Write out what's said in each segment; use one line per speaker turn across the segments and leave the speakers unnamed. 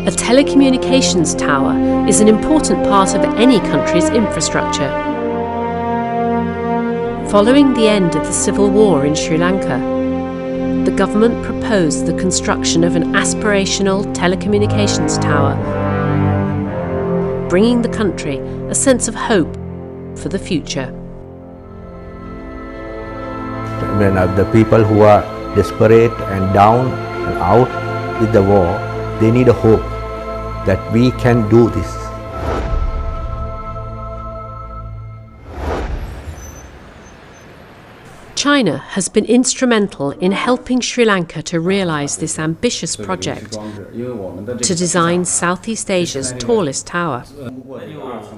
A telecommunications tower is an important part of any country's infrastructure. Following the end of the civil war in Sri Lanka, the government proposed the construction of an aspirational telecommunications tower, bringing the country a sense of hope for the future.
When the people who are desperate and down and out with the war, they need a hope that we can do this.
China has been instrumental in helping Sri Lanka to realise this ambitious project to design Southeast Asia's tallest tower.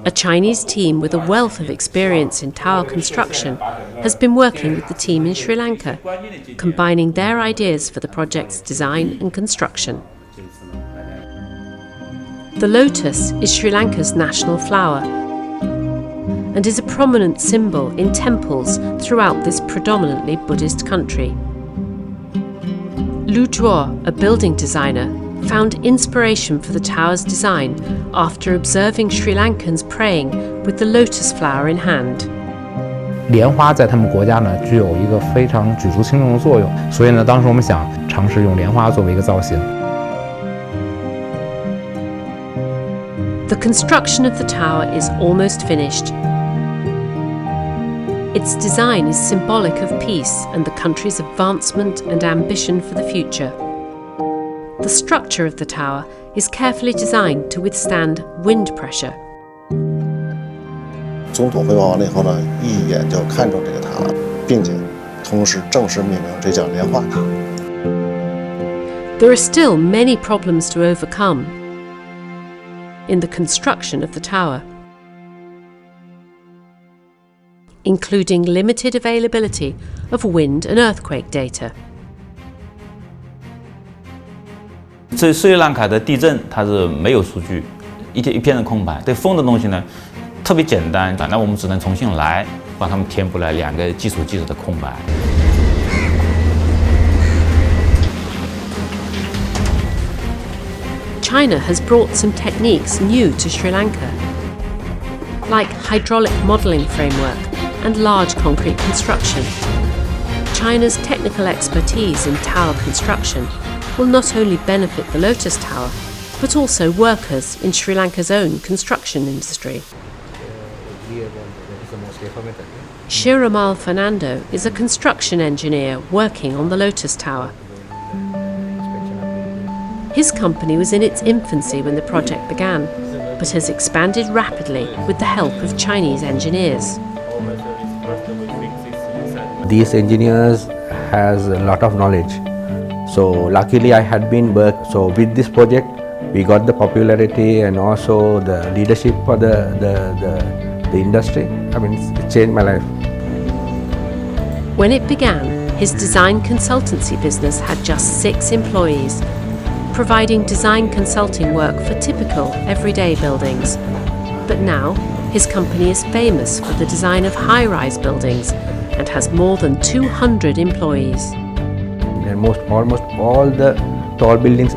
A Chinese team with a wealth of experience in tower construction has been working with the team in Sri Lanka, combining their ideas for the project's design and construction. The lotus is Sri Lanka's national flower and is a prominent symbol in temples throughout this predominantly Buddhist country. Lu Zhuo, a building designer, found inspiration for the tower's design after observing Sri Lankans praying with the lotus flower in hand.
莲花在他们国家呢具有一个非常举足轻重的作用，所以呢，当时我们想尝试用莲花作为一个造型。
The construction of the tower is almost finished. Its design is symbolic of peace and the country's advancement and ambition for the future. The structure of the tower is carefully designed to withstand wind pressure.
总统汇报完了以后呢，一眼就看中这个塔了，并且同时正式命名这叫莲花塔。
There are still many problems to overcome in the construction of the tower, including limited availability of wind and earthquake data.
这斯里兰卡的地震它是没有数据，一片的空白。对风的东西呢，特别简单，那我们只能重新来帮他们填补了两个基础的空白。
China has brought some techniques new to Sri Lanka, like hydraulic modelling framework and large concrete construction. China's technical expertise in tower construction will not only benefit the Lotus Tower, but also workers in Sri Lanka's own construction industry. Shiramal Fernando is a construction engineer working on the Lotus Tower. His company was in its infancy when the project began, but has expanded rapidly with the help of Chinese engineers.
These engineers has a lot of knowledge. So luckily I had been so with this project we got the popularity and also the leadership for the industry. I mean, it changed my life.
When it began, his design consultancy business had just 6 employees, providing design consulting work for typical everyday buildings. But now, his company is famous for the design of high-rise buildings and has more than 200 employees.
And almost all the tall buildings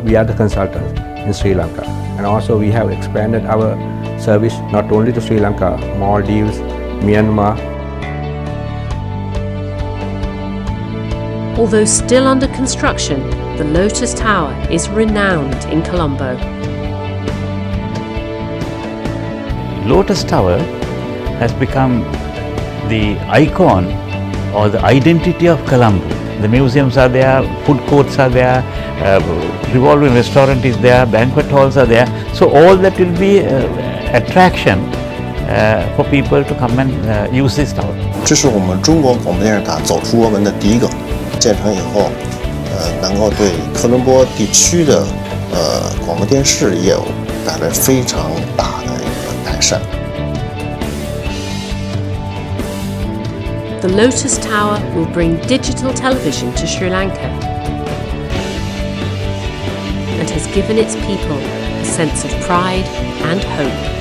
we are the consultants in Sri Lanka. And also we have expanded our service not only to Sri Lanka, Maldives, Myanmar.
Although still under construction, the Lotus Tower is renowned in Colombo.
Lotus Tower has become the icon or the identity of Colombo. The museums are there, food courts are there, revolving restaurant is there, banquet halls are there. So all that will be attraction for people to come and use this tower.
这是我们中国广播电视塔走出国门的第一个，建成以后，能够对科伦坡地区的广播电视业务带来非常大的一个改善。
The Lotus Tower will bring digital television to Sri Lanka and has given its people a sense of pride and hope.